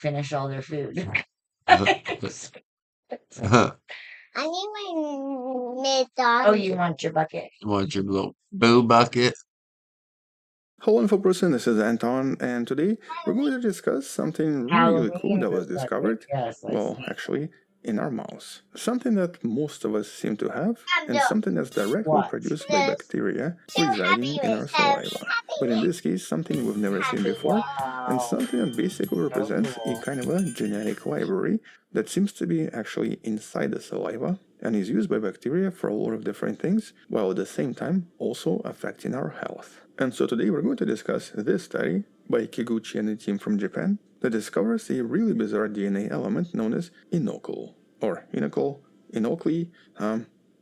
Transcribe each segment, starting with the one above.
finish all their food. I need my Oh, you want your bucket? Want your little boo bucket? Hello, info person. This is Anton, and today we're going to discuss something really cool that was discovered. Yes, Well, actually, in our mouths. Something that most of us seem to have, and something that's directly What? produced by bacteria residing in our saliva. But in this case, something we've never seen before, and something that basically represents a kind of a genetic library that seems to be actually inside the saliva and is used by bacteria for a lot of different things, while at the same time also affecting our health. And so today we're going to discuss this study by Kiguchi and the team from Japan that discovers a really bizarre DNA element known as inocle, or inocle, inocli.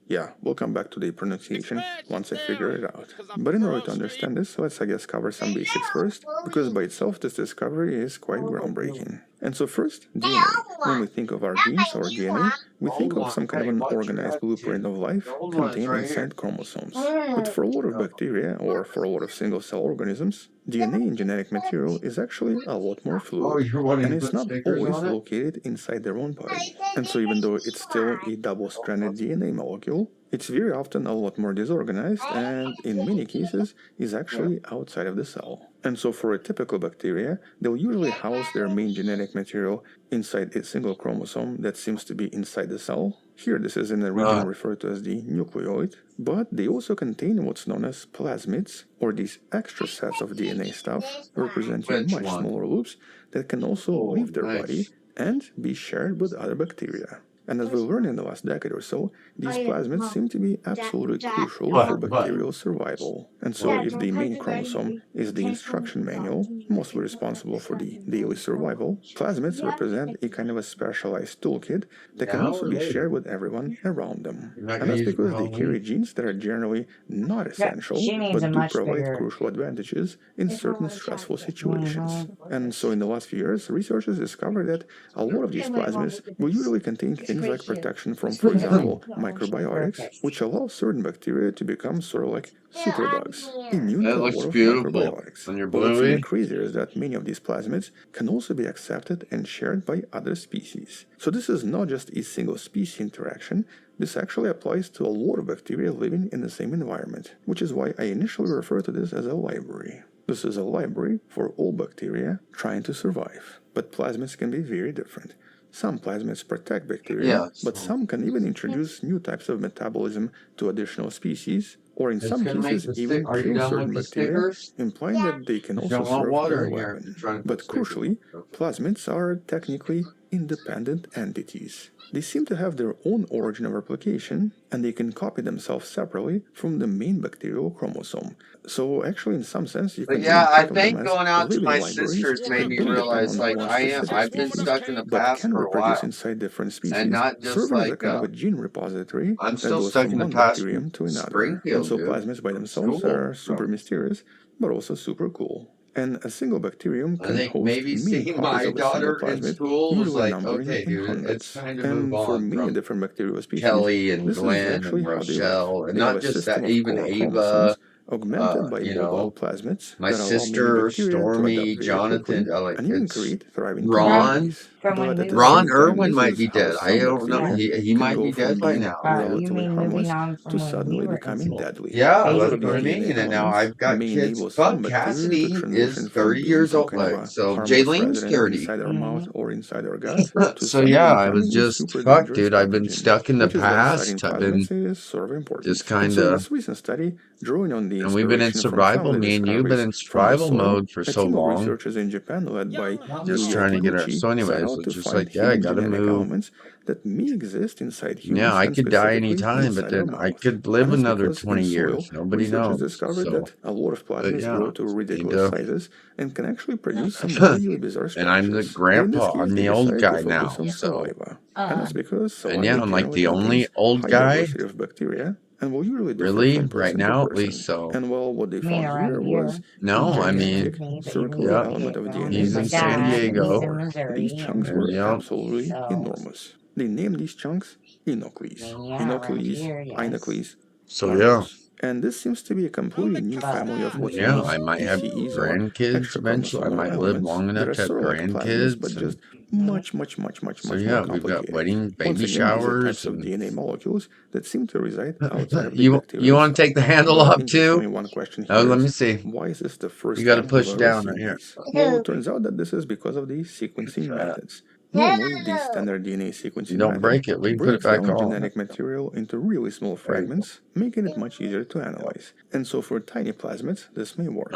Yeah, we'll come back to the pronunciation once I figure it out. But in order to understand this, let's cover some basics first, because by itself this discovery is quite groundbreaking. And so first, DNA. When we think of our genes or DNA, we think of some kind of an organized blueprint of life contained inside chromosomes. But for a lot of bacteria, or for a lot of single-cell organisms, DNA in genetic material is actually a lot more fluid, and it's not always located inside their own body. And so even though it's still a double-stranded DNA molecule, it's very often a lot more disorganized and, in many cases, is actually outside of the cell. And so for a typical bacteria, they'll usually house their main genetic material inside a single chromosome that seems to be inside the cell. Here this is in a region referred to as the nucleoid, but they also contain what's known as plasmids, or these extra sets of DNA stuff representing much smaller loops that can also leave their body and be shared with other bacteria. And as we learned in the last decade or so, these plasmids seem to be absolutely crucial for bacterial survival. And so if the main chromosome is the instruction manual, mostly responsible for the daily survival, plasmids represent a kind of a specialized toolkit that can also be shared with everyone around them. And that's because they carry genes that are generally not essential, but do provide crucial advantages in certain stressful situations. And so in the last few years, researchers discovered that a lot of these plasmids will usually contain things like protection from, for example, microbiotics, which allow certain bacteria to become sort of like superbugs, immune to a lot of microbiotics. But what's even crazier is that many of these plasmids can also be accepted and shared by other species. So this is not just a single species interaction, this actually applies to a lot of bacteria living in the same environment, which is why I initially refer to this as a library. This is a library for all bacteria trying to survive. But plasmids can be very different. Some plasmids protect bacteria, but some can even introduce new types of metabolism to additional species, or in some cases even kill certain bacteria, implying that they can also serve as a weapon. But crucially, plasmids are technically independent entities. They seem to have their own origin of replication, and they can copy themselves separately from the main bacterial chromosome. So actually, in some sense, you can I think going out to my sister's made me realize, like, I've been stuck in the past can for a reproduce while. inside different species, And not just serving as a like, kind of a gene repository I'm that still goes stuck from in the one past bacterium to another. Springfield, And so dude. plasmids by themselves are super mysterious, but also super cool. And a single bacterium I can think host maybe many seeing copies my of a single daughter in plasmid, school was usually like, numbering okay, in dude, hundreds. it's time to move And for on many from different bacterial species, Kelly and this is Glenn actually and how they Rochelle, live. and They have not a just system that, of even core Ava, chromosomes augmented by you mobile know, plasmids my that allow many sister, bacteria to Stormy, adapt very Jonathan, quickly like, and even it's create thriving Ron. communities. But at the Ron same time, Irwin this might is be how dead. I some don't know. bacteria He can might go be from dead by being now. relatively harmless to when suddenly we were in becoming school. deadly. Yeah, And that's so these what I DNA mean. And now elements I've got may kids. enable some Fuck, bacteria to Cassidy transition is from 30 being years some old. kind of Like, a so harmless Jaylene's resident 30. inside our mouth or inside our gut to So suddenly yeah, I was becoming a just, super fuck, dangerous dude, I've been pathogen, stuck in the which is why studying past. I've been plasmids is sort of important. just And kind so in of, this recent study, drawing on the and we've been in inspiration from survival. family Me and you've been discoveries in from the survival soil, mode for a so team of long. researchers in Japan led by Just Yuya trying to get our, Kiguchi so set anyways, out it's to just find like, yeah, I hidden gotta genetic move. elements that may exist inside Yeah, humans I and could die specifically anytime, but inside our then I mouth. could live And that's another because 20 in years. soil, Nobody researchers knows. discovered So, that a lot of but plasmids yeah, grow to need ridiculous to. sizes and can actually produce some really bizarre And I'm the structures. But in this grandpa. case, I'm they the old decided to guy focus now. on So, saliva. And that's because and yeah, saliva I'm like generally the only contains old high guy, diversity of bacteria and will usually differ really, from right person to now, at person. least. So, And well, what they I mean, found here around was here. a no, I mean, gigantic circular yep, element of DNA he's that in My San surrounds the dad, whole he's in Diego. core. These Missouri, chunks And were yep, absolutely so enormous. They named these chunks inocles. yeah, around Inocles, here, yes. inocles, so yeah. larvas. And this seems to be a completely new family of what's Yeah, known as I might have ECEs, or grandkids extra eventually. I chromosomal might live elements long that enough are to have sort of like plasmids, but grandkids. just And much so, more yeah, we've got complicated. wedding, Once baby again, these are showers. types of And DNA molecules that seem to reside outside of the you bacterial want to cell. take the handle But up too? interestingly, one question Oh, here let me is, see. why is this the You first got to time push we've ever down right seen here. these? Well, it turns out that this is because of the sequencing methods. Normally, the standard DNA sequencing Don't method break it. We can put it breaks back down on. genetic material into really small There you go. fragments, making it much easier to analyze. And so for tiny plasmids, this may work.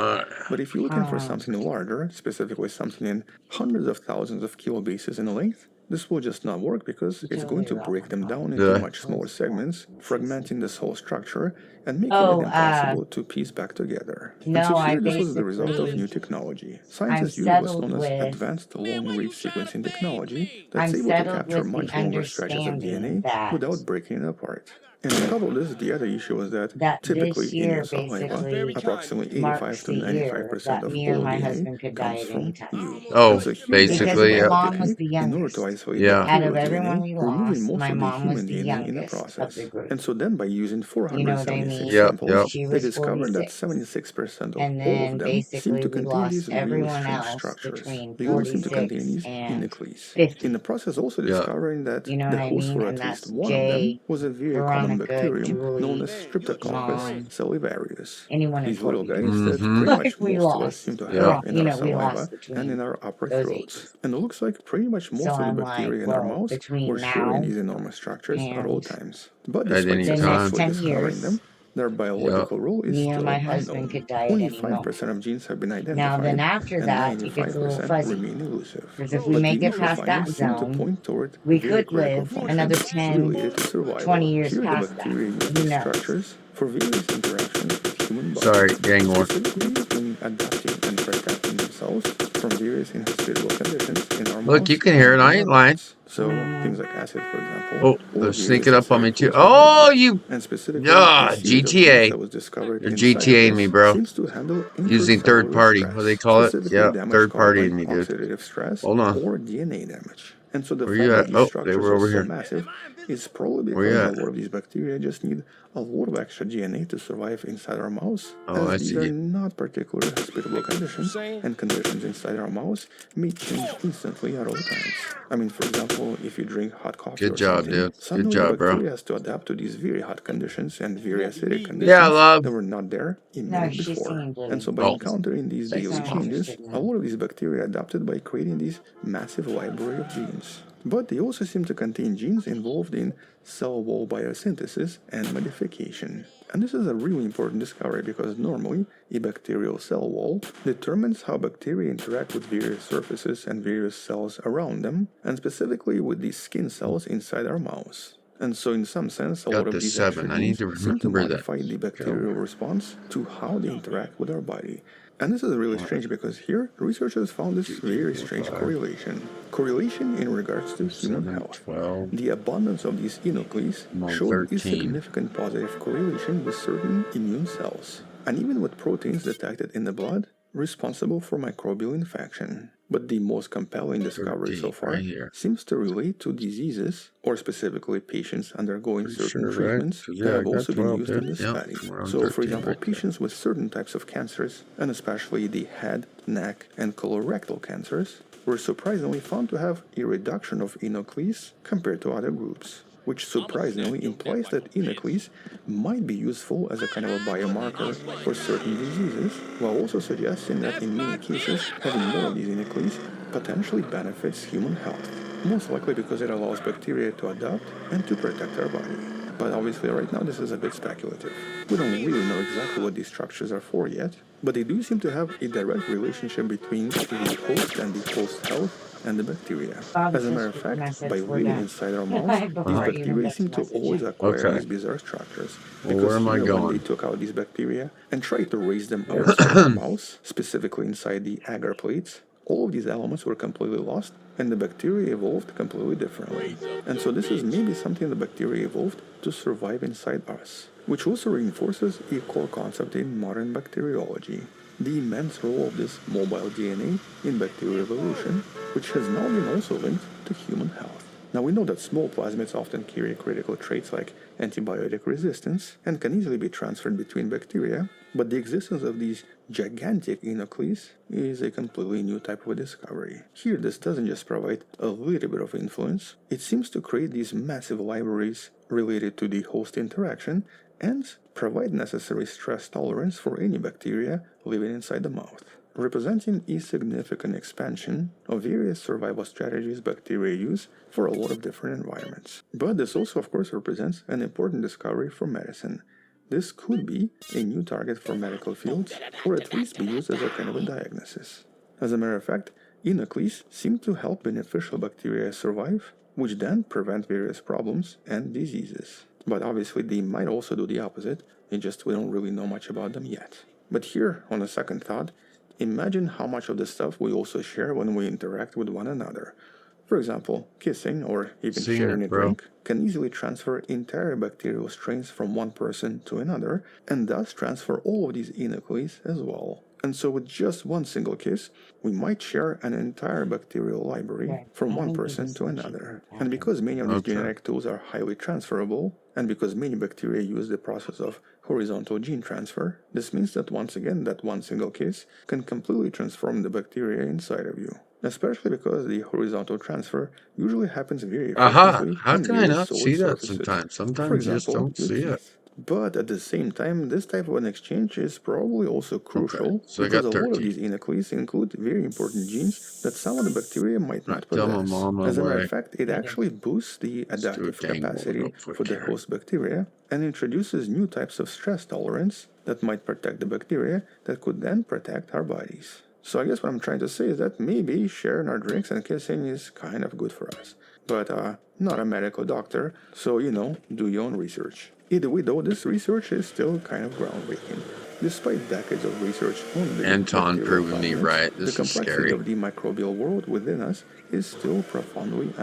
But if you're looking for something larger, specifically something in hundreds of thousands of kilobases in length, this will just not work because it's going to break them down into much smaller segments, fragmenting this whole structure and making it impossible to piece back together. And so No, I here, this was the result of basically, new technology. I'm Scientists use what's settled known as with, advanced long-read sequencing technology I'm that's able to settled capture with the much longer stretches of understanding DNA that, without breaking it apart. And on top of this, the other issue is that that typically this in your year saliva, basically approximately 85 marks to the year 95% that of me or all my DNA husband could die comes at any from time. you. Oh, And so here they Because have basically, my developed a mom was technique the in order to youngest. isolate yeah. Out bacterial of everyone DNA, we removing lost, most my of the mom was human the DNA in the youngest of the process. group. And so then by using You know what I 476 mean? Yep, yep. samples, She they was discovered that 46. 76% of And all of then them seem basically to we contain these lost really everyone strange else structures. between They all seem to contain 46 these and nucleus. In the 50. process, also Yeah. discovering that You know what the I host mean? for And at least that's one of them Jay, was a very common Veronica, bacterium known as Julie, Streptococcus Mom, salivarius. anyone in These little 42. guys that Mm-hmm. pretty much We most of us seem lost. to Yeah. have in our We saliva lost and in between our upper those throats. ages. And it looks like pretty much So most of the I'm like, bacteria in our well, mouths were between sharing now these enormous structures at all and times. But At despite any the next time. successfully 10 discovering them, years, their Yeah. biological role is me or my still husband unknown. could die at Only any moment. 5% of genes have been Now, then identified, after and that, it gets a little 95% fuzzy. remain elusive. Because if we But the make it initial past that findings seem to zone, point toward we very could critical live another functions 10, related to 20 survival. years Here, the past that. bacteria use Who these knows? structures for various interactions with human Sorry, bodies, gang war. specifically in adapting and protecting themselves from various inhospitable conditions in our Look, you mouths can hear it. and I in our ain't lying. lungs. So things like acid, for example, Oh, or they're various sneaking up on me acidic too. host Oh, organisms. you. And specifically, a series of genes GTA. that was discovered You're inside of GTAing me, us bro. seems to handle Using third intracellular party. What do they stress, call it? specifically Yeah, damage third caused by partying me, dude. oxidative stress Hold on. or DNA damage. And so the Where fact you that at? these Oh, they structures were are over so here. massive is probably Where you because a at? lot of these bacteria just need a lot of extra DNA to survive inside our mouths, Oh, I as these see are you. not particularly hospitable conditions, and conditions inside our mouths may change instantly at all times. I mean, for example, if you drink hot coffee Good or job, something, dude. Good suddenly the job, bro. bacteria has to adapt to these very hot conditions and very acidic Yeah, conditions love. that were not there a No, minute she's before. singing Blue. And so by Oh, encountering these She's daily not changes, interested in a it. lot of these bacteria adapted by creating these massive library of genes. But they also seem to contain genes involved in cell wall biosynthesis and modification. And this is a really important discovery because normally a bacterial cell wall determines how bacteria interact with various surfaces and various cells around them, and specifically with these skin cells inside our mouths. And so in some sense, a lot got of the these extra 7. I need genes to seem to remember that. modify the Go. bacterial response to how they interact with our body. And this is really strange because here, researchers found this very strange correlation. Correlation in regards to human 7, health. 12, The abundance of these enucleus I'm on showed a 13. significant positive correlation with certain immune cells, and even with proteins detected in the blood responsible for microbial infection. But the most compelling discovery so 13, far right here. seems to relate to diseases, or specifically patients undergoing Pretty certain sure, right? treatments 'Cause, that yeah, I have got also been 12, used in dude. this Yep, study. we're on So, for 13 example, right there. patients with certain types of cancers, and especially the head, neck, and colorectal cancers, were surprisingly found to have a reduction of enucleus compared to other groups, which surprisingly implies that enucleus might be useful as a kind of a biomarker for certain diseases, while also suggesting that in many cases having more of these enucleus potentially benefits human health, most likely because it allows bacteria to adapt and to protect our body. But obviously right now this is a bit speculative. We don't really know exactly what these structures are for yet, but they do seem to have a direct relationship between the host and the host health and the bacteria. Bobby As a matter of just fact, by messaged, we're reading done. inside our mouths, these Before you even bacteria got to seem to message always him. acquire Okay. these bizarre structures. Well, Because where am I here, when they going? took out these bacteria and tried to raise them outside our mouths, specifically inside the agar plates, all of these elements were completely lost, and the bacteria evolved completely differently. And so this is maybe something the bacteria evolved to survive inside us, which also reinforces a core concept in modern bacteriology: the immense role of this mobile DNA in bacterial evolution, which has now been also linked to human health. Now we know that small plasmids often carry critical traits like antibiotic resistance and can easily be transferred between bacteria, but the existence of these gigantic inoculus is a completely new type of discovery. Here this doesn't just provide a little bit of influence, it seems to create these massive libraries related to the host interaction and provide necessary stress tolerance for any bacteria living inside the mouth, representing a significant expansion of various survival strategies bacteria use for a lot of different environments. But this also, of course, represents an important discovery for medicine. This could be a new target for medical fields, or at least be used as a kind of a diagnosis. As a matter of fact, inoculus seem to help beneficial bacteria survive, which then prevent various problems and diseases. But obviously they might also do the opposite, it's just we don't really know much about them yet. But here, on a second thought, imagine how much of this stuff we also share when we interact with one another. For example, kissing or even sharing a drink can easily transfer entire bacterial strains from one person to another, and thus transfer all of these inoculus as well. And so with just one single kiss, we might share an entire bacterial library from one person to another. And because many of these genetic tools are highly transferable, and because many bacteria use the process of horizontal gene transfer, this means that once again that one single kiss can completely transform the bacteria inside of you. Especially because the horizontal transfer usually happens very effectively How on can I very not solid see that surfaces. sometimes? For Sometimes you just example, don't your see it. teeth. But at the same time, this type of an exchange is probably also crucial So I because got a lot of 13. these inoculus include very important genes that some of the bacteria might not Tell my possess. mom As a matter away. of fact, it actually boosts the Let's do a adaptive dang capacity real quick for the here. host bacteria and introduces new types of stress tolerance that might protect the bacteria that could then protect our bodies. So I guess what I'm trying to say is that maybe sharing our drinks and kissing is kind of good for us. But not a medical doctor, so do your own research. Either way though, this research is still kind of groundbreaking. Despite decades of research on the Anton bacterial proving me plasmids, right. the This is complexity scary. of the microbial world within us is still profoundly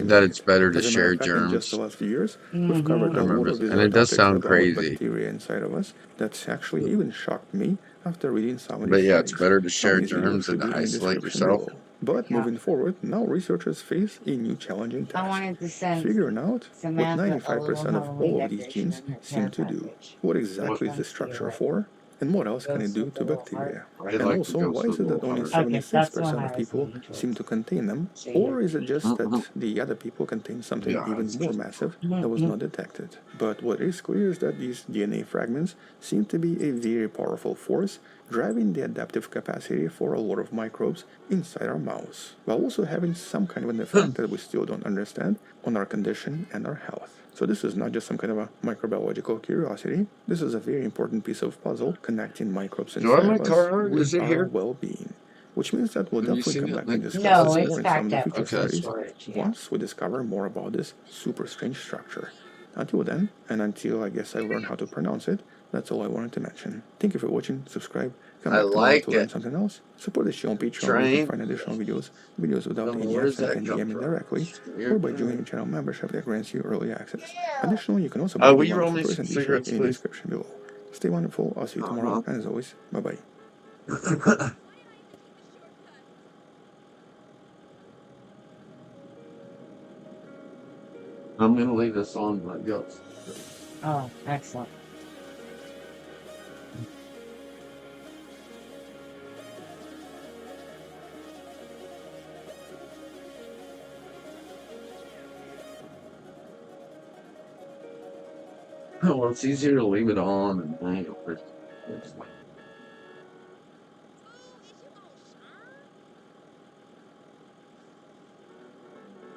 That underestimated. it's better to As a matter share of fact, in just the germs. last few years, we've covered I a lot remember, of and bizarre it does topics sound about crazy. bacteria inside of us that's actually even shocked me after reading some of But these yeah, it's studies. better to Some share of these videos germs than should to be in the isolate description yourself. below. But moving forward, now researchers face a new challenging I task, wanted to send figuring out what Samantha a little 95% of Halloween all of these decoration genes in her seem care to do. package. What She exactly is the wants to be structure like for? And what else can it ghosts do with to a little heart. bacteria? I And like the also, ghost why is with it a that little only heart. Okay, that's the one 76% I of was people leaning seem towards. to contain them? So Or is it just that the other people contain something Yeah, even it's more just massive that was not detected? But what is clear is that these DNA fragments seem to be a very powerful force driving the adaptive capacity for a lot of microbes inside our mouths, while also having some kind of an effect that we still don't understand on our condition and our health. So this is not just some kind of a microbiological curiosity, this is a very important piece of puzzle connecting microbes Do I have inside my of us card? Is with it our here? well-being. Which means that we'll Have you definitely seen come it? back and Like, discuss No, this it's more in some of packed the up future for studies storage. Yeah. once we discover more about this super strange structure. Until then, and until I guess I learn how to pronounce it, that's all I wanted to mention. Thank you for watching, subscribe, come I back tomorrow like to learn it. something else, support the show on Patreon where you can Train. find additional videos without Then any where does ads and that can come DM me from? directly, or Weird by joining thing. the channel membership that grants you early access. Additionally, you can also buy Will the you roll wonderful me toys some and t-shirt cigarettes, in the please? description below. Stay wonderful, I'll see you tomorrow, and as always, bye-bye. I'm gonna leave this on my ghost. Oh, excellent. Well, it's easier to leave it on and hang it.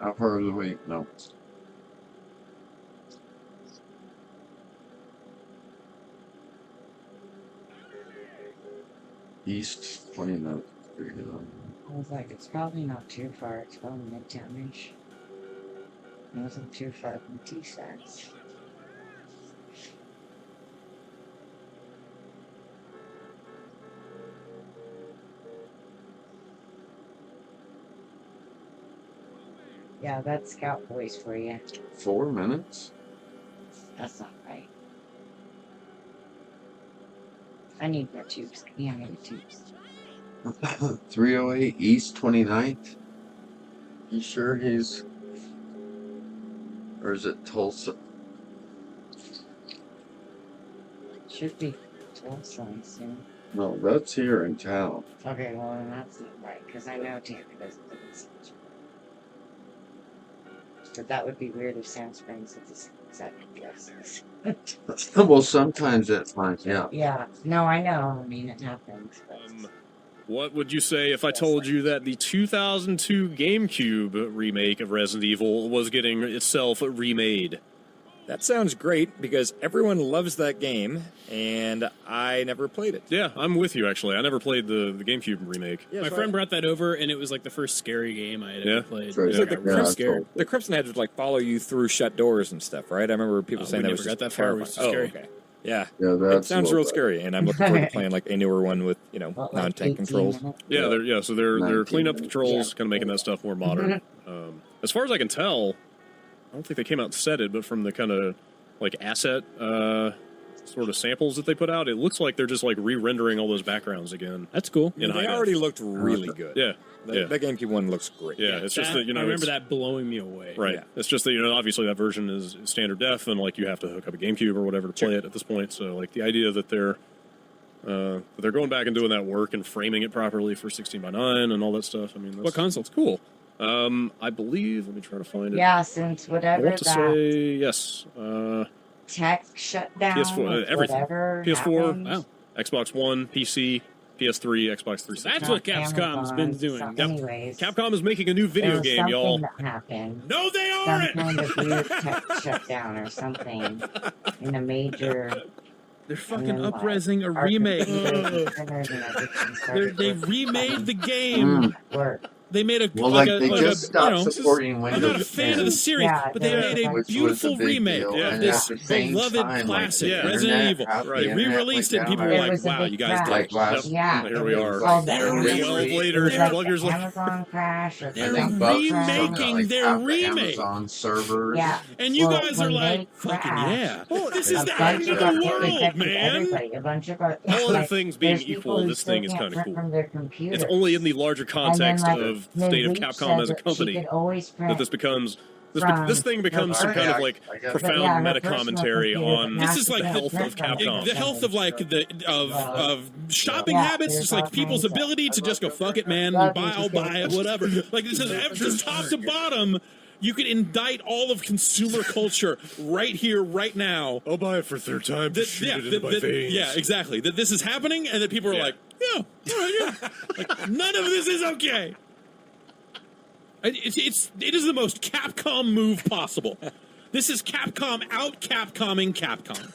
How far is the week? No. East 29th Street. I was like, it's probably not too far. It's probably midtown-ish. It wasn't too far from T-Sats. Yeah, that's Scout Boys for you. 4 minutes? That's not right. I need more tubes. Yeah, I need tubes. 308 East 29th? You sure he's Or is it Tulsa? Should be Tulsa soon. No, that's here in town. Okay, well, then that's not right, because I know Tampa doesn't live in Central. But that would be weird if Sand Springs had the same exact addresses. Well, sometimes that's fine. Yeah. Yeah, no, I know. I mean, it happens. But What would you say if I told you that the 2002 GameCube remake of Resident Evil was getting itself remade? That sounds great because everyone loves that game, and I never played it. Yeah, I'm with you, actually. I never played the GameCube remake. Yeah, My friend brought that over, and it was like the first scary game I had ever played. Right. It's like the, Yeah, Crimson, scared. the Crimson Heads would like follow you through shut doors and stuff, right? I remember people saying we that was never got just that far. It was terrifying. scary. Okay. Yeah. Yeah, It that's sounds a real little scary, and I'm looking forward to playing like a newer one with, what, like non-tank 18 controls. minutes? Yeah, so they're cleaning up the 19, controls, kind of making that stuff more modern. As far as I can tell, I don't think they came out and said it, but from the kind of like asset sort of samples that they put out, it looks like they're just like re-rendering all those backgrounds again. That's cool. In high They def. already looked really good. Yeah, yeah. That GameCube one looks great. Yeah, it's just that, I remember it's- that blowing me away. Right. Yeah. It's just that, obviously that version is standard def, and like you have to hook up a GameCube or whatever to play it at this point. So like the idea that they're going back and doing that work and framing it properly for 16:9 and all that stuff. I mean, that's, What console? It's cool. I believe. Let me try to find it. Yeah, since I whatever want to that say yes. tech shutdown, PS4, everything. whatever PS4, happened, Wow. Xbox One, PC, PS3, Xbox 360. That's what not Capcom's been Amazon, doing. so Yep. anyways, Capcom is making a new there video was game, something y'all. that happened. No, they Some aren't. kind of weird tech shutdown or something in a major. They're and fucking then, like, up-resing a our remake. computers and printers and everything started They working remade the fine. game. Work. They made a Well, like like a, they like just a, stopped supporting I'm Windows not a fan of the 10, series, Yeah, but they they're made a like- which was a beautiful big remake deal. of And this at the same beloved time, classic, like, the Resident internet- Evil. after the They internet re-released it, went and people down, were It like, was a "Wow, big you guys crash. did like it." last Yeah, Here it we was are. called the They're Amazon. 12 re- later, It was like 12 years the later. Amazon crash or I They're think something. Bugs remaking from, like, their half the remake. Amazon servers. Yeah. And you Well, guys are when like, they "Fucking crashed, yeah, this a is the bunch end of of them- the it world, affected man." everybody. A bunch of our, All other like, things being there's people equal, who this still thing is can't kind of print cool. from their computers. It's only in the larger context and then, of like, state of Ms. Capcom as a said that she company could always that print this becomes from this thing becomes some her kind of personal- like I got it. profound Yeah, her meta personal commentary computer, on but This now is she like can't health print of from Capcom. the health of like of shopping Yeah, habits, there's just all like people's kinds of- ability to just go fuck it, man, Love buy, you, I'll buy it, whatever. Like this is just top to bottom. You could indict all of consumer culture right here, right now. I'll buy it for third time to shoot it into my veins. Yeah, exactly. That this is happening, and that people are Yeah. like, yeah, all right, yeah. Like, none of this is okay. It is the most Capcom move possible. This is Capcom out Capcomming Capcom.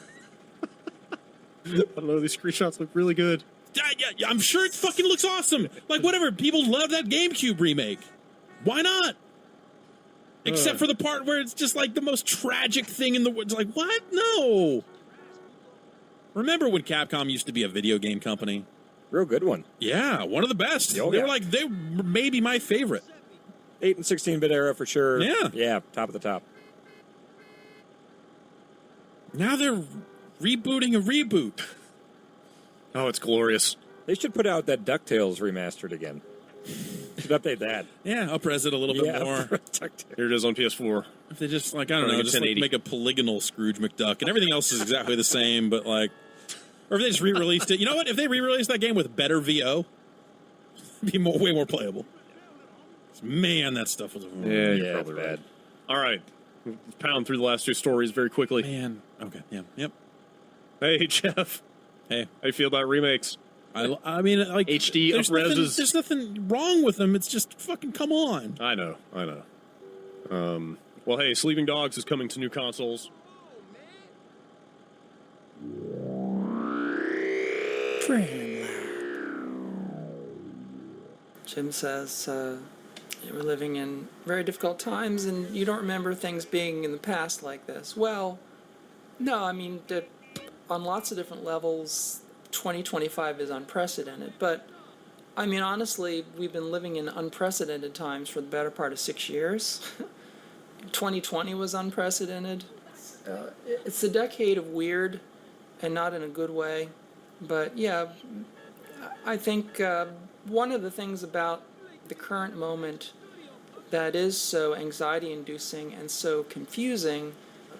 I don't know, these screenshots look really good. Yeah, I'm sure it fucking looks awesome. Like, whatever. People love that GameCube remake. Why not? Except for the part where it's just like the most tragic thing in the world. It's like, what? No. Remember when Capcom used to be a video game company? Real good one. Yeah, one of the best. Oh, They yeah. were like, they were maybe my favorite. 8 and 16-bit era for sure. Yeah. Yeah, top of the top. Now they're rebooting a reboot. Oh, it's glorious. They should put out that DuckTales remastered again. Should update that. Yeah, upres it a little bit more. DuckTales. Here it is on PS4. If they just, like, I don't Running know, at just like 1080. make a polygonal Scrooge McDuck, and everything else is exactly the same, but like, or if they just re-released it. You know what? If they re-released that game with better VO, it'd be way more playable. Man, that stuff was Yeah, you're Yeah, probably it's right. bad. All right. Let's pound through the last two stories very quickly. Man, okay, yeah, yep. Hey, Jeff. Hey, How you feel about remakes? I mean, like HD up-reses. there's nothing wrong with them. It's just fucking come on. I know. Well, hey, Sleeping Dogs is coming to new consoles. Jim says we're living in very difficult times and you don't remember things being in the past like this. Well, no, I mean, on lots of different levels, 2025 is unprecedented. But, I mean, honestly, we've been living in unprecedented times for the better part of 6 years. 2020 was unprecedented. It's a decade of weird and not in a good way. But, yeah, I think one of the things about the current moment that is so anxiety-inducing and so confusing,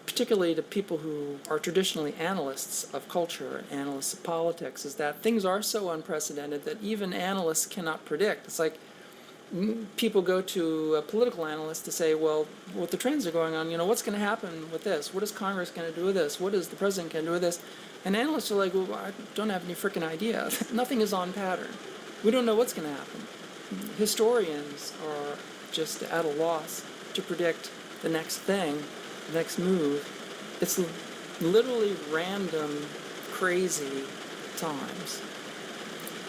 particularly to people who are traditionally analysts of culture, analysts of politics, is that things are so unprecedented that even analysts cannot predict. It's like people go to a political analyst to say, well, what the trends are going on, what's going to happen with this? What is Congress going to do with this? What is the president going to do with this? And analysts are like, well, I don't have any freaking idea. Nothing is on pattern. We don't know what's going to happen. Historians are just at a loss to predict the next thing, the next move. It's literally random, crazy times.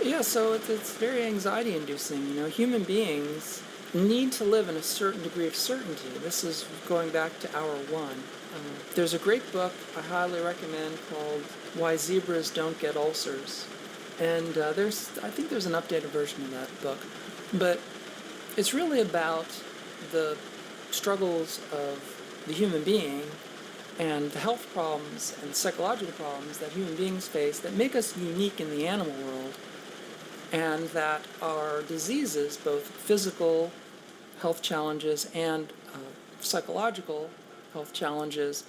Yeah, so it's very anxiety-inducing. Human beings need to live in a certain degree of certainty. This is going back to hour one. There's a great book I highly recommend called Why Zebras Don't Get Ulcers. And I think there's an updated version of that book. But it's really about the struggles of the human being and the health problems and psychological problems that human beings face that make us unique in the animal world, and that our diseases, both physical health challenges and psychological health challenges,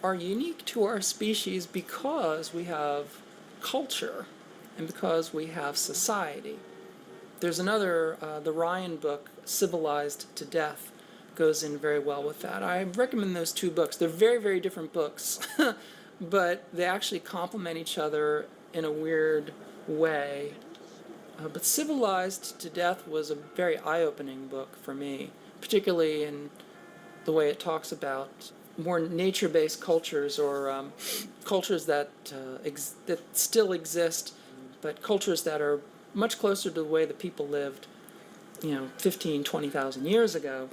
are unique to our species because we have culture and because we have society. There's another, the Ryan book, Civilized to Death, goes in very well with that. I recommend those two books. They're very, very different books, but they actually complement each other in a weird way. But Civilized to Death was a very eye-opening book for me, particularly in the way it talks about more nature-based cultures, or cultures that still exist, but cultures that are much closer to the way that people lived, 15, 20,000 years ago,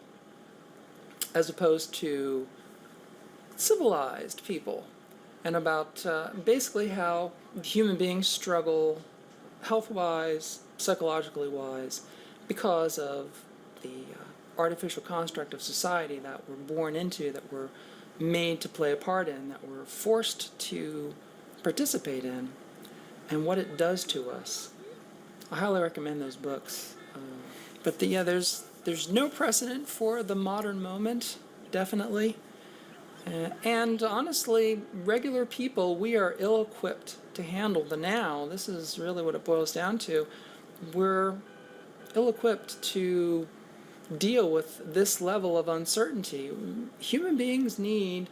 as opposed to civilized people, and about basically how human beings struggle health-wise, psychologically-wise, because of the artificial construct of society that we're born into, that we're made to play a part in, that we're forced to participate in, and what it does to us. I highly recommend those books. But there's no precedent for the modern moment, definitely. And honestly, regular people, we are ill-equipped to handle the now. This is really what it boils down to. We're ill-equipped to deal with this level of uncertainty. Human beings need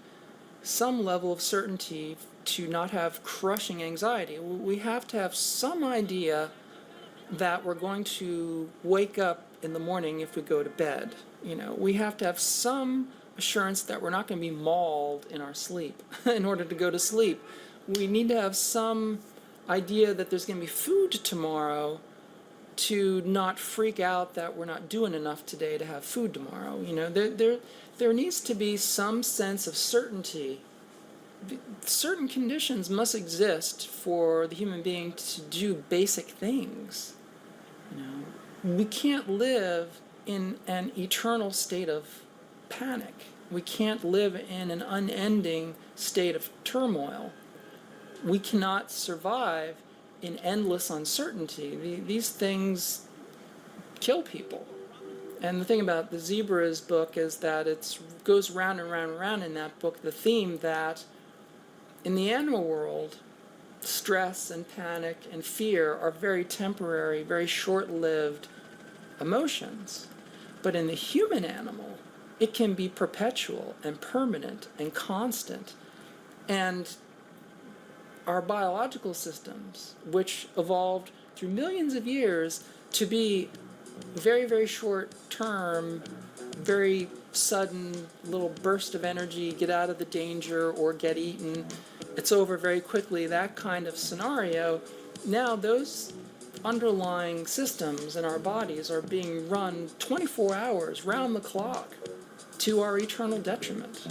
some level of certainty to not have crushing anxiety. We have to have some idea that we're going to wake up in the morning if we go to bed. We have to have some assurance that we're not going to be mauled in our sleep in order to go to sleep. We need to have some idea that there's going to be food tomorrow to not freak out that we're not doing enough today to have food tomorrow. There needs to be some sense of certainty. Certain conditions must exist for the human being to do basic things. We can't live in an eternal state of panic. We can't live in an unending state of turmoil. We cannot survive in endless uncertainty. These things kill people. And the thing about the Zebras book is that it goes round and round and round in that book, the theme that in the animal world, stress and panic and fear are very temporary, very short-lived emotions. But in the human animal, it can be perpetual and permanent and constant. And our biological systems, which evolved through millions of years to be very, very short-term, very sudden little burst of energy, get out of the danger or get eaten, it's over very quickly, that kind of scenario, now those underlying systems in our bodies are being run 24 hours, round the clock, to our eternal detriment.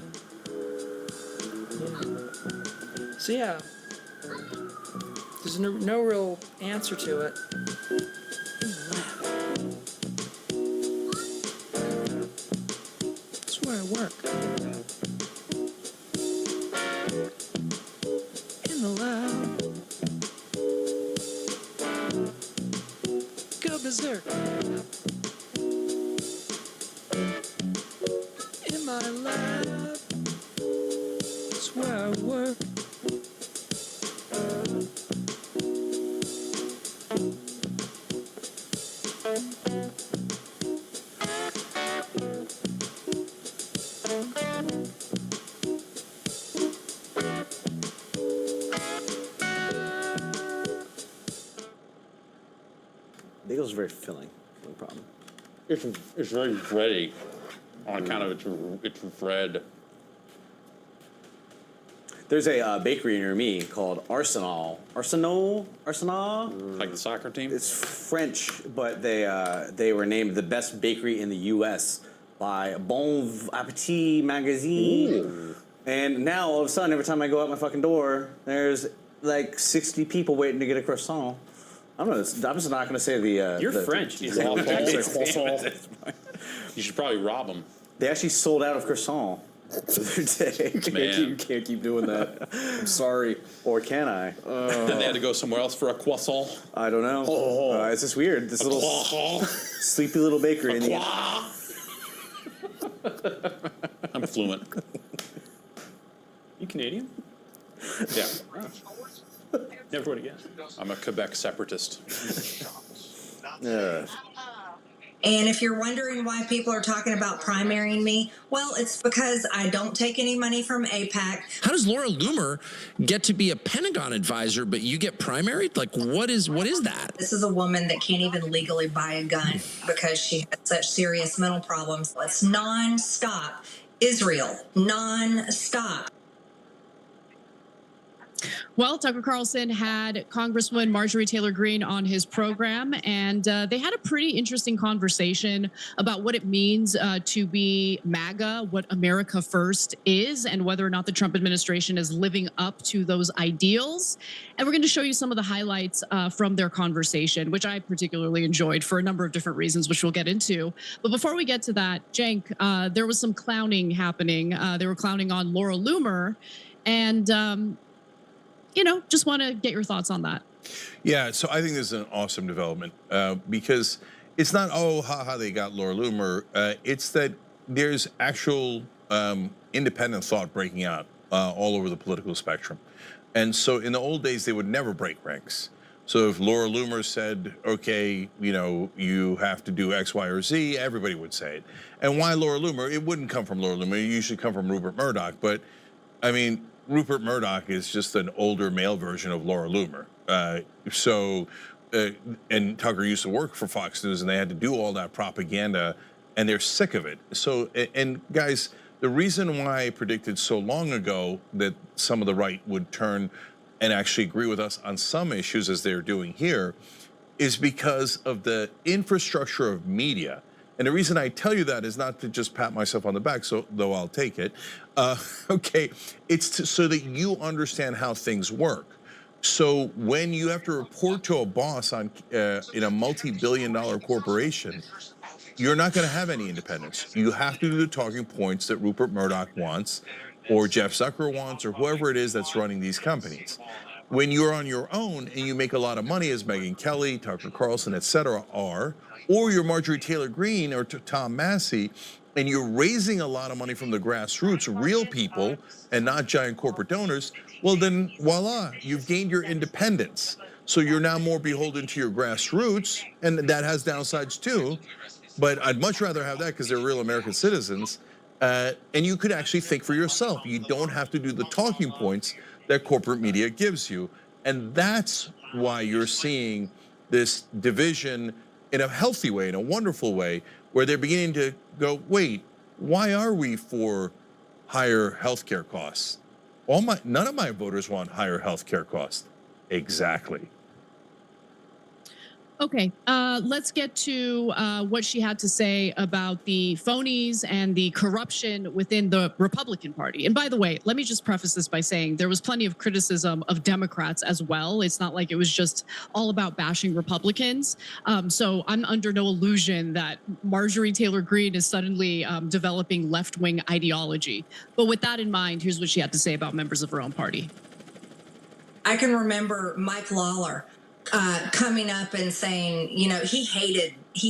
So yeah, there's no real answer to it. That's where I work. In the lab. Go berserk. Bagels are very filling. No problem. It's very bready on account of its bread. There's a bakery near me called Arsenal. Arsenal? Like the soccer team? It's French, but they were named the best bakery in the U.S. by Bon Appetit magazine. Ooh. And now, all of a sudden, every time I go out my fucking door, there's like 60 people waiting to get a croissant. I don't know. I'm just not going to say the... You're French. You should probably rob them. They actually sold out of croissant the other day. Man. You can't keep doing that. I'm sorry. Or can I? Then they had to go somewhere else for a croissant. I don't know. It's just weird. This little sleepy little bakery in the... I'm fluent. You Canadian? Yeah. Never would have guessed. I'm a Quebec separatist. And if you're wondering why people are talking about primarying me, well, it's because I don't take any money from AIPAC. How does Laura Loomer get to be a Pentagon advisor, but you get primaried? Like, what is that? This is a woman that can't even legally buy a gun because she had such serious mental problems. It's nonstop. Israel, nonstop. Well, Tucker Carlson had Congresswoman Marjorie Taylor Greene on his program, and they had a pretty interesting conversation about what it means to be MAGA, what America First is, and whether or not the Trump administration is living up to those ideals. And we're going to show you some of the highlights from their conversation, which I particularly enjoyed for a number of different reasons, which we'll get into. But before we get to that, Cenk, there was some clowning happening. They were clowning on Laura Loomer, and just want to get your thoughts on that. Yeah, so I think this is an awesome development because it's not, they got Laura Loomer. It's that there's actual independent thought breaking out all over the political spectrum. And so in the old days, they would never break ranks. So if Laura Loomer said, okay, you have to do X, Y, or Z, everybody would say it. And why Laura Loomer? It wouldn't come from Laura Loomer. It usually come from Rupert Murdoch. But, I mean, Rupert Murdoch is just an older male version of Laura Loomer. And Tucker used to work for Fox News, and they had to do all that propaganda, and they're sick of it. So, and guys, the reason why I predicted so long ago that some of the right would turn and actually agree with us on some issues as they're doing here is because of the infrastructure of media. And the reason I tell you that is not to just pat myself on the back, though I'll take it. Okay, it's so that you understand how things work. So when you have to report to a boss in a multi-billion-dollar corporation, you're not going to have any independence. You have to do the talking points that Rupert Murdoch wants, or Jeff Zucker wants, or whoever it is that's running these companies. When you're on your own and you make a lot of money, as Megyn Kelly, Tucker Carlson, et cetera, are, or you're Marjorie Taylor Greene or Tom Massey, and you're raising a lot of money from the grassroots, real people, and not giant corporate donors, well then, voila, you've gained your independence. So you're now more beholden to your grassroots, and that has downsides too, but I'd much rather have that because they're real American citizens, and you could actually think for yourself. You don't have to do the talking points that corporate media gives you. And that's why you're seeing this division in a healthy way, in a wonderful way, where they're beginning to go, wait, why are we for higher healthcare costs? None of my voters want higher healthcare costs. Exactly. Okay, let's get to what she had to say about the phonies and the corruption within the Republican Party. And by the way, let me just preface this by saying there was plenty of criticism of Democrats as well. It's not like it was just all about bashing Republicans. So I'm under no illusion that Marjorie Taylor Greene is suddenly developing left-wing ideology. But with that in mind, here's what she had to say about members of her own party. I can remember Mike Lawler coming up and saying, he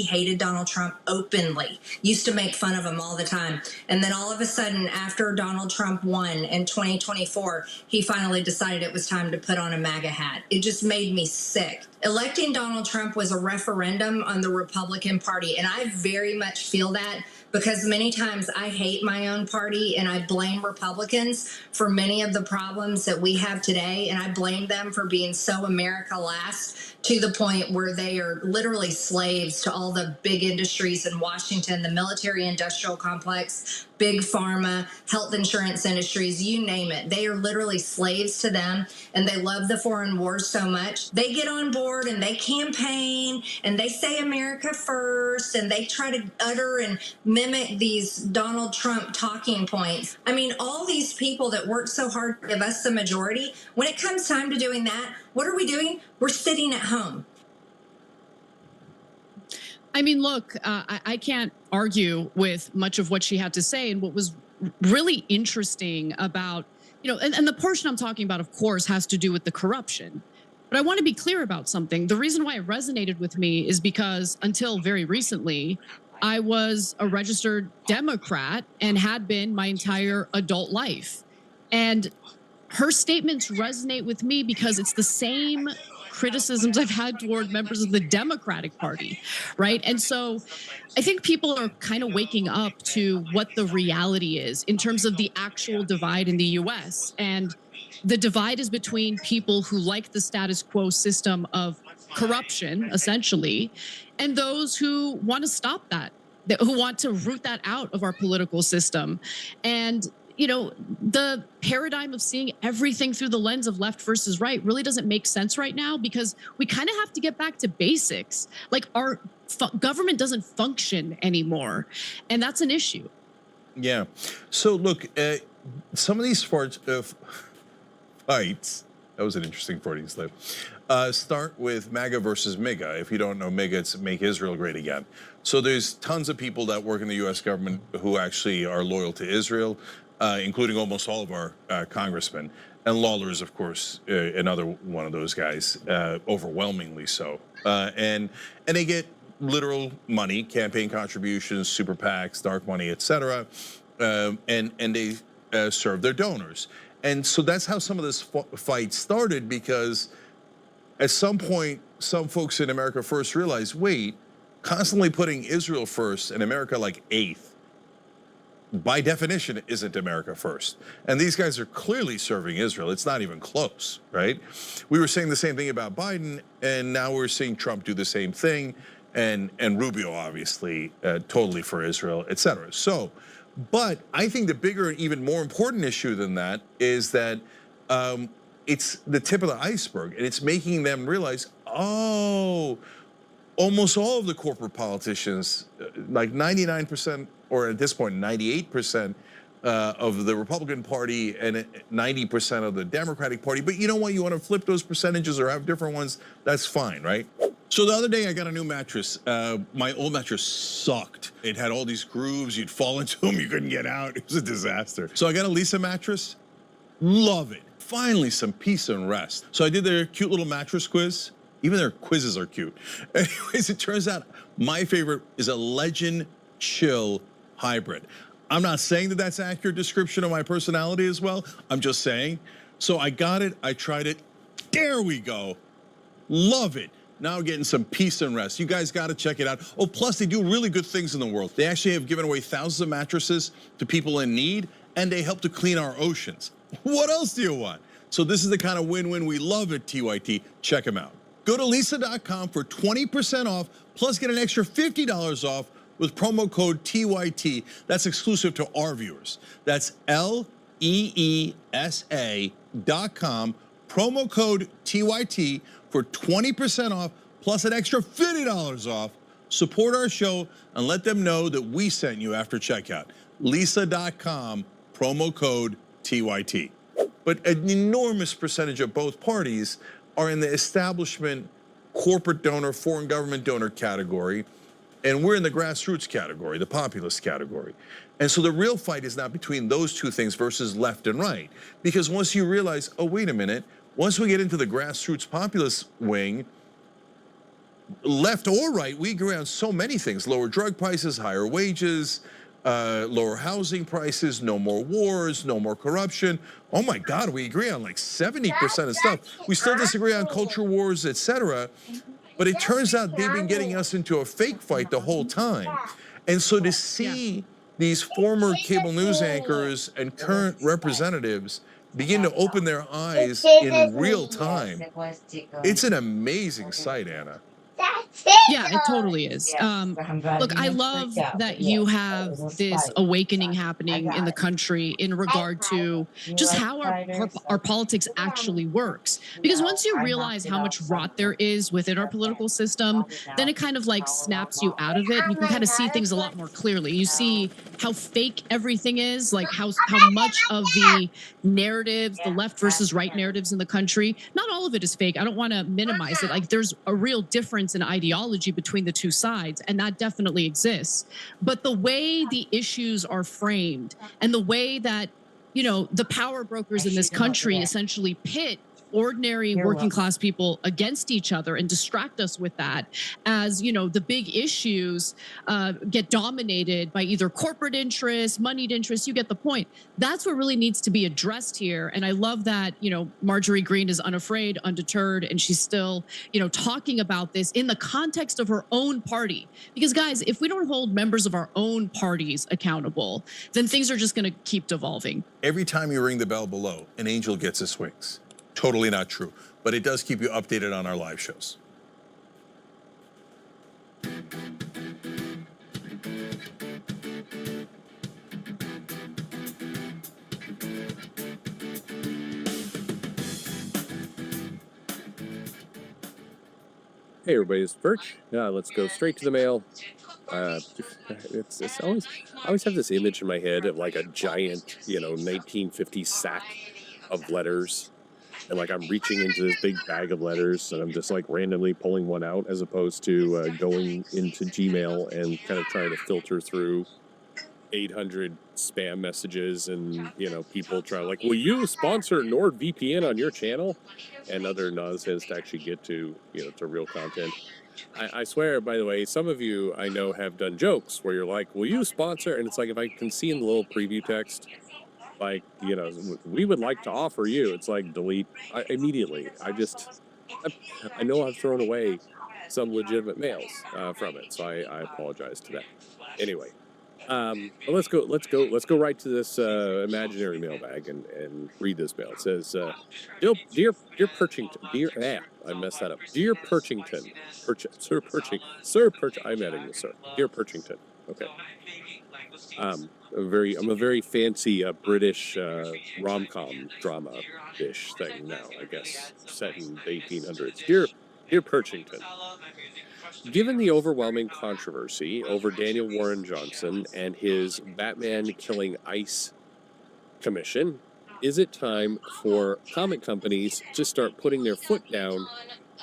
hated Donald Trump openly, used to make fun of him all the time. And then all of a sudden, after Donald Trump won in 2024, he finally decided it was time to put on a MAGA hat. It just made me sick. Electing Donald Trump was a referendum on the Republican Party, and I very much feel that because many times I hate my own party and I blame Republicans for many of the problems that we have today. And I blame them for being so America last, to the point where they are literally slaves to all the big industries in Washington, the military industrial complex, big pharma, health insurance industries, you name it. They are literally slaves to them, and they love the foreign wars so much. They get on board and they campaign and they say America first, and they try to utter and mimic these Donald Trump talking points. I mean, all these people that work so hard to give us the majority, when it comes time to doing that, what are we doing? We're sitting at home. I mean, look, I can't argue with much of what she had to say. And what was really interesting about, and the portion I'm talking about, of course, has to do with the corruption. But I want to be clear about something. The reason why it resonated with me is because until very recently, I was a registered Democrat and had been my entire adult life. And her statements resonate with me because it's the same criticisms I've had toward members of the Democratic Party, right? And so I think people are kind of waking up to what the reality is in terms of the actual divide in the US. And the divide is between people who like the status quo system of corruption, essentially, and those who want to stop that, who want to root that out of our political system. And the paradigm of seeing everything through the lens of left versus right really doesn't make sense right now, because we kind of have to get back to basics. Like, our government doesn't function anymore, and that's an issue. Yeah. So look, some of these fights, that was an interesting Freudian slip, start with MAGA versus MIGA. If you don't know MIGA, it's Make Israel Great Again. So there's tons of people that work in the U.S. government who actually are loyal to Israel, including almost all of our congressmen. And Lawler's, of course, another one of those guys, overwhelmingly so. And they get literal money, campaign contributions, super PACs, dark money, etc. And they serve their donors. And so that's how some of this fight started, because at some point, some folks in America First realized, wait, constantly putting Israel first and America like eighth, by definition, isn't America first. And these guys are clearly serving Israel. It's not even close, right? We were saying the same thing about Biden, and now we're seeing Trump do the same thing, and Rubio, obviously, totally for Israel, et cetera. So, but I think the bigger and even more important issue than that is that it's the tip of the iceberg, and it's making them realize, oh, almost all of the corporate politicians, like 99%, or at this point, 98% of the Republican Party and 90% of the Democratic Party. But you know what? You want to flip those percentages or have different ones, that's fine, right? So the other day I got a new mattress. My old mattress sucked. It had all these grooves. You'd fall into them. You couldn't get out. It was a disaster. So I got a Lisa mattress. Love it. Finally, some peace and rest. So I did their cute little mattress quiz. Even their quizzes are cute. Anyways, it turns out my favorite is a Legend Chill Hybrid. I'm not saying that that's an accurate description of my personality as well. I'm just saying. So I got it. I tried it. There we go. Love it. Now getting some peace and rest. You guys got to check it out. Oh, plus they do really good things in the world. They actually have given away thousands of mattresses to people in need, and they help to clean our oceans. What else do you want? So this is the kind of win-win we love at TYT. Check them out. Go to Lisa.com for 20% off, plus get an extra $50 off with promo code TYT. That's exclusive to our viewers. That's LEESA.com, promo code TYT for 20% off, plus an extra $50 off. Support our show and let them know that we sent you after checkout. Lisa.com, promo code TYT. But an enormous percentage of both parties are in the establishment, corporate donor, foreign government donor category, and we're in the grassroots category, the populist category. And so the real fight is not between those two things versus left and right. Because once you realize, oh, wait a minute, once we get into the grassroots populist wing, left or right, we agree on so many things: lower drug prices, higher wages, lower housing prices, no more wars, no more corruption. Oh my God, we agree on like 70% of stuff. We still disagree on culture wars, etc. But it turns out they've been getting us into a fake fight the whole time. And so to see these former cable news anchors and current representatives begin to open their eyes in real time, it's an amazing sight, Anna. Yeah, it totally is. Look, I love that you have this awakening happening in the country in regard to just how our politics actually works. Because once you realize how much rot there is within our political system, then it kind of like snaps you out of it. And you can kind of see things a lot more clearly. You see how fake everything is, like how much of the narratives, the left versus right narratives in the country, not all of it is fake. I don't want to minimize it. Like there's a real difference in ideology between the two sides, and that definitely exists. But the way the issues are framed and the way that, you know, the power brokers in this country essentially pit ordinary working class people against each other and distract us with that, as you know, the big issues get dominated by either corporate interests, moneyed interests. You get the point. That's what really needs to be addressed here. And I love that, you know, Marjorie Greene is unafraid, undeterred, and she's still, you know, talking about this in the context of her own party. Because guys, if we don't hold members of our own parties accountable, then things are just going to keep devolving. Every time you ring the bell below, an angel gets his wings. Totally not true, but it does keep you updated on our live shows. Hey everybody, it's Birch. Let's go straight to the mail. It's always, I always have this image in my head of like a giant, you know, 1950s sack of letters. And like I'm reaching into this big bag of letters and I'm just like randomly pulling one out, as opposed to going into Gmail and kind of trying to filter through 800 spam messages and, you know, people try like, will you sponsor NordVPN on your channel? And other nonsense to actually get to, you know, to real content. I swear, by the way, some of you I know have done jokes where you're like, will you sponsor? And it's like, if I can see in the little preview text, like, you know, we would like to offer you, it's like delete immediately. I know I've thrown away some legitimate mails from it, so I apologize to that. Anyway, let's go right to this imaginary mailbag and read this mail. It says, dear Perchington, I messed that up. Dear Perchington, I'm adding this, sir. Dear Perchington, okay. I'm a very fancy British rom-com drama-ish thing now, I guess, set in the 1800s. Dear Perchington, given the overwhelming controversy over Daniel Warren Johnson and his Batman killing ICE commission, is it time for comic companies to start putting their foot down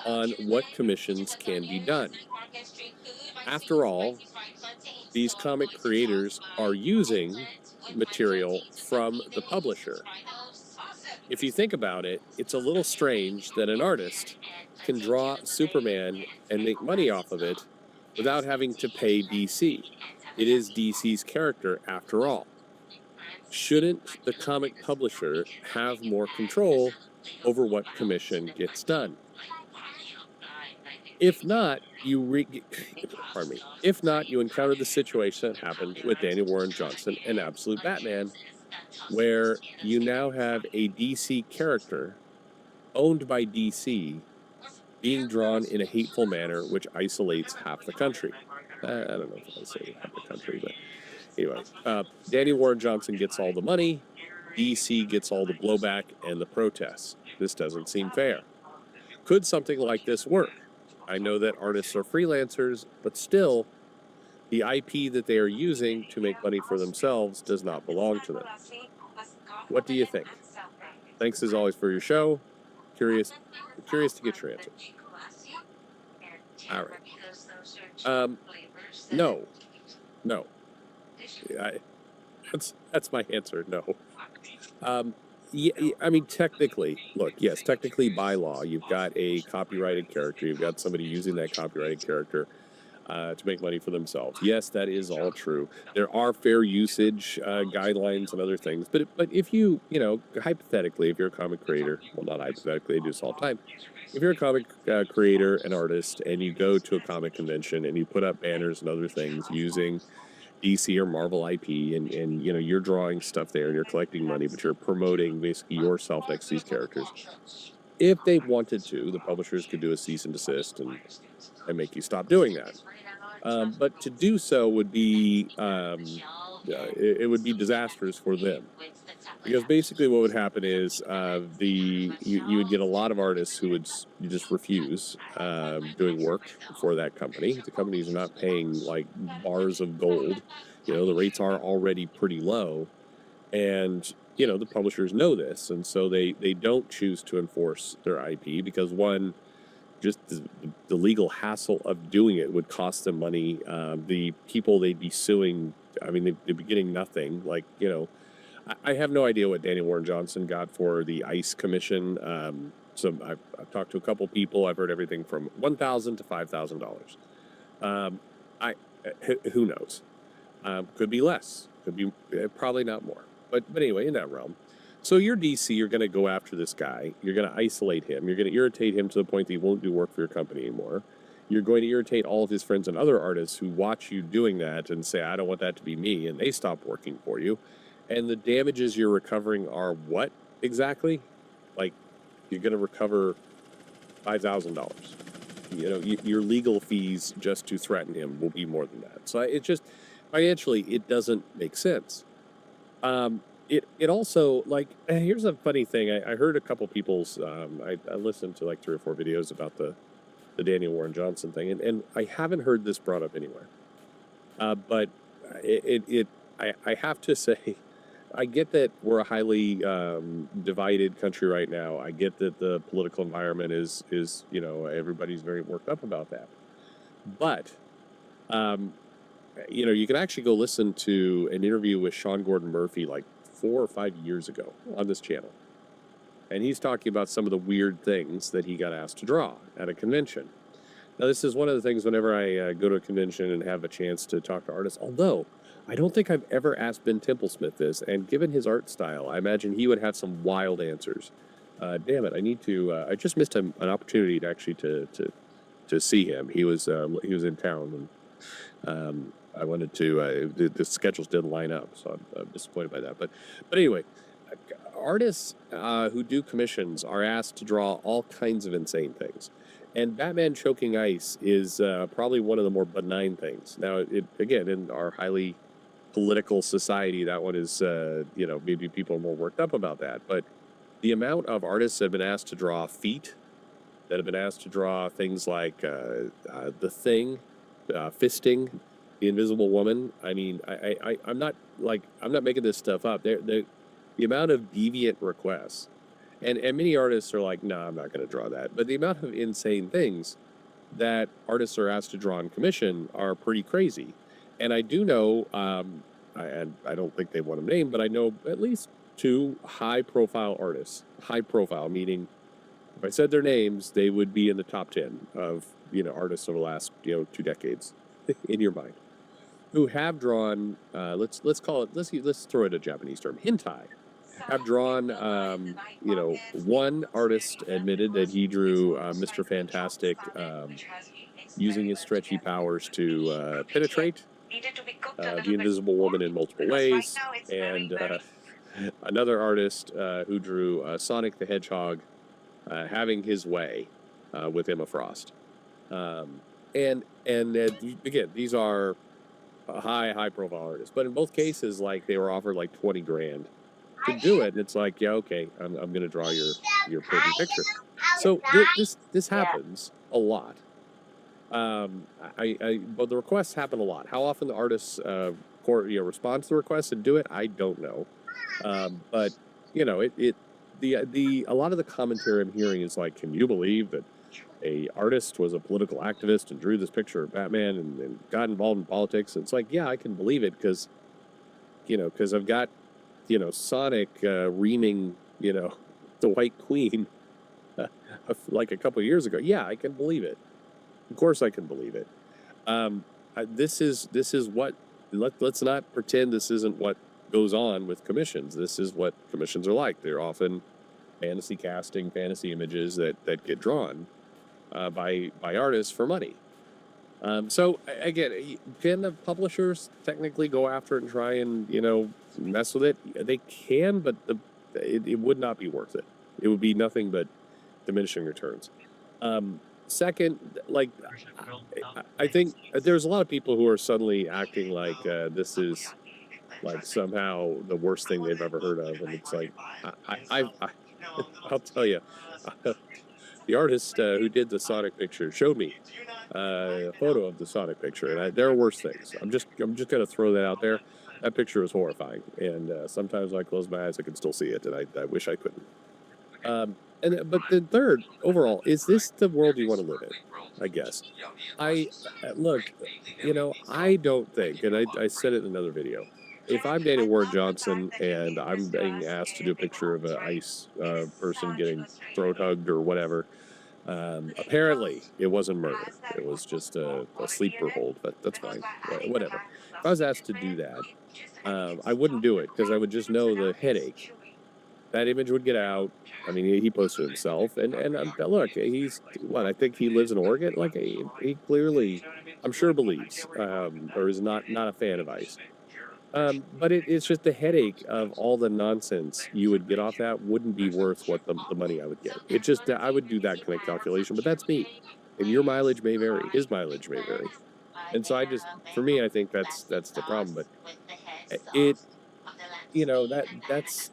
on what commissions can be done? After all, these comic creators are using material from the publisher. If you think about it, it's a little strange that an artist can draw Superman and make money off of it without having to pay DC. It is DC's character after all. Shouldn't the comic publisher have more control over what commission gets done? If not, you encounter the situation that happened with Daniel Warren Johnson and Absolute Batman, where you now have a DC character owned by DC being drawn in a hateful manner which isolates half the country. I don't know if I say half the country, but anyway. Daniel Warren Johnson gets all the money, DC gets all the blowback and the protests. This doesn't seem fair. Could something like this work? I know that artists are freelancers, but still, the IP that they are using to make money for themselves does not belong to them. What do you think? Thanks as always for your show. Curious to get your answer. All right. No. That's my answer. No. Yeah, I mean, technically, look, yes, technically by law, you've got a copyrighted character. You've got somebody using that copyrighted character to make money for themselves. Yes, that is all true. There are fair usage guidelines and other things. But if you know, hypothetically, if you're a comic creator, well, not hypothetically, they do this all the time. If you're a comic creator and artist and you go to a comic convention and you put up banners and other things using DC or Marvel IP, and you know, you're drawing stuff there and you're collecting money, but you're promoting basically yourself next to these characters. If they wanted to, the publishers could do a cease and desist and make you stop doing that. But to do so would be it would be disastrous for them, because basically what would happen is you would get a lot of artists who would just refuse doing work for that company. The companies are not paying like bars of gold. You know, the rates are already pretty low, and you know, the publishers know this, and so they don't choose to enforce their IP because, one, just the legal hassle of doing it would cost them money. The people they'd be suing, I mean, they'd be getting nothing. Like, you know, I have no idea what Daniel Warren Johnson got for the ICE commission. So I've talked to a couple people. I've heard everything from $1,000 to $5,000. Who knows? Could be less. Could be probably not more. But anyway, in that realm. So you're DC, you're going to go after this guy. You're going to isolate him. You're going to irritate him to the point that he won't do work for your company anymore. You're going to irritate all of his friends and other artists who watch you doing that and say, I don't want that to be me, and they stop working for you. And the damages you're recovering are what exactly? Like, you're going to recover $5,000. You know, your legal fees just to threaten him will be more than that. So it just, financially, it doesn't make sense. It also, like, here's a funny thing. I heard a couple people's, I listened to like 3 or 4 videos about the Daniel Warren Johnson thing, and I haven't heard this brought up anywhere. But I have to say, I get that we're a highly divided country right now. I get that the political environment is, you know, everybody's very worked up about that. But, you know, you can actually go listen to an interview with Sean Gordon Murphy like 4 or 5 years ago on this channel. And he's talking about some of the weird things that he got asked to draw at a convention. Now, this is one of the things whenever I go to a convention and have a chance to talk to artists, although I don't think I've ever asked Ben Templesmith this, and given his art style, I imagine he would have some wild answers. Damn it, I need to, I just missed an opportunity to actually to see him. He was in town, and I wanted to, the schedules didn't line up, so I'm disappointed by that. But anyway, artists who do commissions are asked to draw all kinds of insane things. And Batman choking ice is probably one of the more benign things. Now, again, in our highly political society, that one is, you know, maybe people are more worked up about that. But the amount of artists that have been asked to draw feet, that have been asked to draw things like The Thing, fisting, the Invisible Woman. I mean, I'm not making this stuff up. The amount of deviant requests, and many artists are like, no, I'm not going to draw that. But the amount of insane things that artists are asked to draw on commission are pretty crazy. And I do know, and I don't think they want them named, but I know at least 2 high-profile artists. High-profile, meaning if I said their names, they would be in the top 10 of, you know, artists over the last, you know, 2 decades in your mind, who have drawn, let's call it, let's throw it a Japanese term, hentai. Have drawn, you know, one artist admitted that he drew Mr. Fantastic using his stretchy powers to penetrate the Invisible Woman in multiple ways, and another artist who drew Sonic the Hedgehog having his way with Emma Frost. And again, these are high profile artists, but in both cases, like, they were offered like 20 grand to do it, and it's like, yeah, okay, I'm going to draw your pretty picture. So this happens a lot. But the requests happen a lot. How often the artists respond to the requests and do it, I don't know. But you know, a lot of the commentary I'm hearing is like, can you believe that a artist was a political activist and drew this picture of Batman and got involved in politics? And it's like, yeah, I can believe it because I've got, you know, Sonic reaming, you know, the White Queen like a couple of years ago. Yeah, I can believe it. Of course I can believe it. This is what, let's not pretend this isn't what goes on with commissions. This is what commissions are like. They're often fantasy casting, fantasy images that get drawn by artists for money. So again, can the publishers technically go after it and try and mess with it? They can, but it would not be worth it. It would be nothing but diminishing returns. Second, like I think there's a lot of people who are suddenly acting like this is like somehow the worst thing they've ever heard of, and it's like I'll tell you, the artist who did the Sonic picture showed me a photo of the Sonic picture, and there are worse things. I'm just gonna throw that out there. That picture is horrifying, and sometimes when I close my eyes, I can still see it, and I wish I couldn't. But the third, overall, is this the world you want to live in? I guess. Look, I don't think, and I said it in another video. If I'm Daniel Warren Johnson and I'm being asked to do a picture of an ICE person getting throat hugged or whatever, apparently it wasn't murder. It was just a sleeper hold, but that's fine. Whatever. If I was asked to do that, I wouldn't do it because I would just know the headache. That image would get out. I mean, he posted himself, and look, he's what I think he lives in Oregon. Like he clearly, I'm sure, believes or is not a fan of ICE. But it's just the headache of all the nonsense you would get off that wouldn't be worth what the money I would get. It just I would do that kind of calculation, but that's me. And your mileage may vary. His mileage may vary. And so for me, I think that's the problem. But that's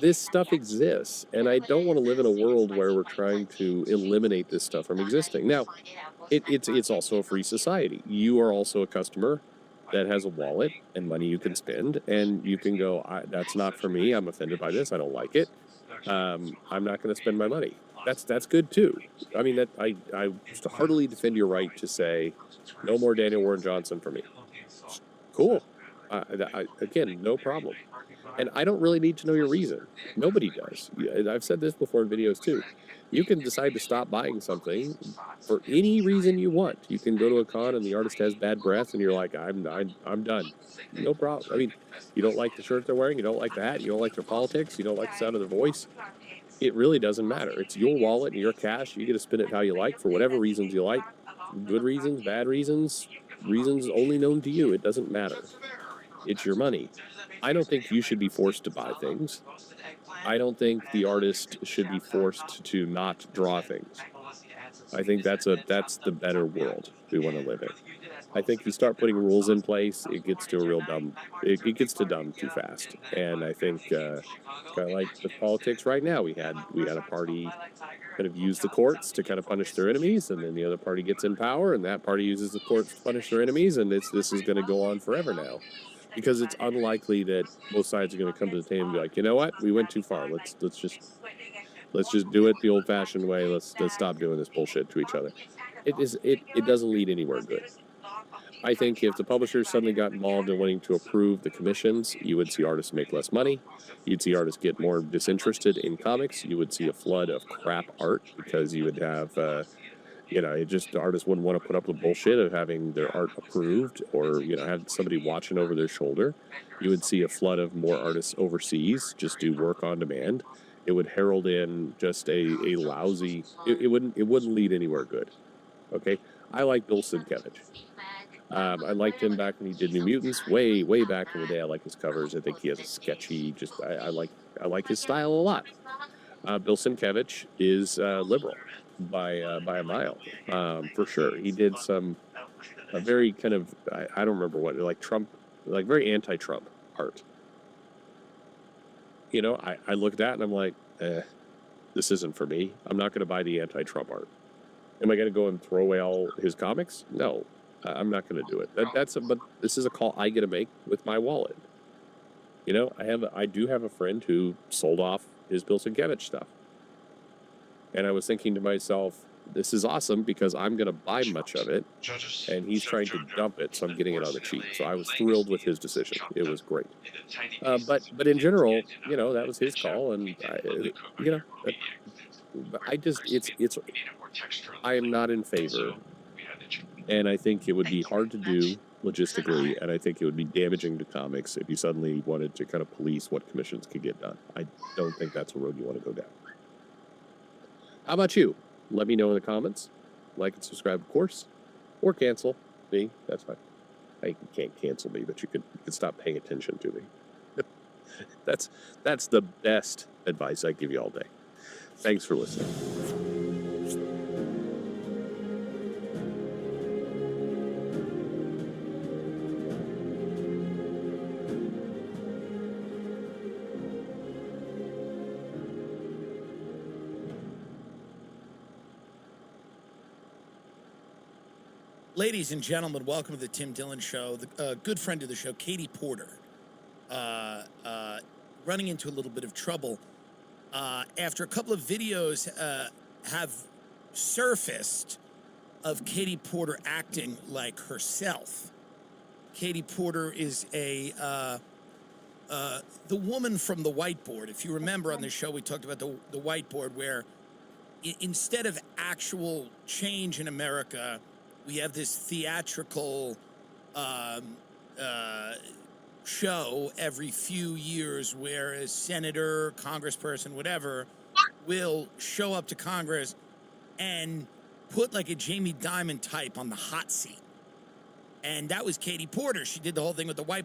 this stuff exists, and I don't want to live in a world where we're trying to eliminate this stuff from existing. Now, it's also a free society. You are also a customer that has a wallet and money you can spend, and you can go, that's not for me. I'm offended by this. I don't like it. I'm not going to spend my money. That's good too. I mean, that I heartily defend your right to say, no more Daniel Warren Johnson for me. Cool. Again, no problem. And I don't really need to know your reason. Nobody does. I've said this before in videos too. You can decide to stop buying something for any reason you want. You can go to a con and the artist has bad breath, and you're like, I'm done. No problem. I mean, you don't like the shirt they're wearing, you don't like the hat, you don't like their politics, you don't like the sound of their voice. It really doesn't matter. It's your wallet and your cash. You get to spend it how you like for whatever reasons you like. Good reasons, bad reasons, reasons only known to you. It doesn't matter. It's your money. I don't think you should be forced to buy things. I don't think the artist should be forced to not draw things. I think that's the better world we want to live in. I think you start putting rules in place, it gets to a real dumb. It gets to dumb too fast. And I think kind of like with politics right now, we had a party kind of use the courts to kind of punish their enemies, and then the other party gets in power, and that party uses the courts to punish their enemies, and this is going to go on forever now. Because it's unlikely that both sides are going to come to the table and be like, you know what, we went too far. Let's just do it the old-fashioned way. Let's stop doing this bullshit to each other. It doesn't lead anywhere good. I think if the publishers suddenly got involved in wanting to approve the commissions, you would see artists make less money. You'd see artists get more disinterested in comics. You would see a flood of crap art because you would have. Artists wouldn't want to put up with bullshit of having their art approved or, have somebody watching over their shoulder. You would see a flood of more artists overseas just do work on demand. It would herald in just a lousy. It wouldn't lead anywhere good. Okay, I like Bill Sienkiewicz. I liked him back when he did New Mutants, way back in the day. I like his covers. I think he has a sketchy. I like his style a lot. Bill Sienkiewicz is liberal by a mile, for sure. He did a very kind of I don't remember what, like Trump, like very anti-Trump art. I look at that and I'm like, this isn't for me. I'm not going to buy the anti-Trump art. Am I going to go and throw away all his comics? No, I'm not going to do it. But this is a call I get to make with my wallet. I do have a friend who sold off his Bill Sienkiewicz stuff. And I was thinking to myself, this is awesome because I'm going to buy much of it, and he's trying to dump it, so I'm getting it on the cheap. So I was thrilled with his decision. It was great. But in general, that was his call, and I am not in favor, and I think it would be hard to do logistically, and I think it would be damaging to comics if you suddenly wanted to kind of police what commissions could get done. I don't think that's a road you want to go down. How about you? Let me know in the comments. Like and subscribe, of course. Or cancel me. That's fine. You can't cancel me, but you could stop paying attention to me. That's the best advice I give you all day. Thanks for listening. Ladies and gentlemen, welcome to the Tim Dillon Show. A good friend of the show, Katie Porter, running into a little bit of trouble after a couple of videos have surfaced of Katie Porter acting like herself. Katie Porter is the woman from the whiteboard. If you remember on the show, we talked about the whiteboard where instead of actual change in America, we have this theatrical show every few years where a senator, congressperson, whatever, will show up to Congress and put like a Jamie Dimon type on the hot seat. And that was Katie Porter. She did the whole thing with the white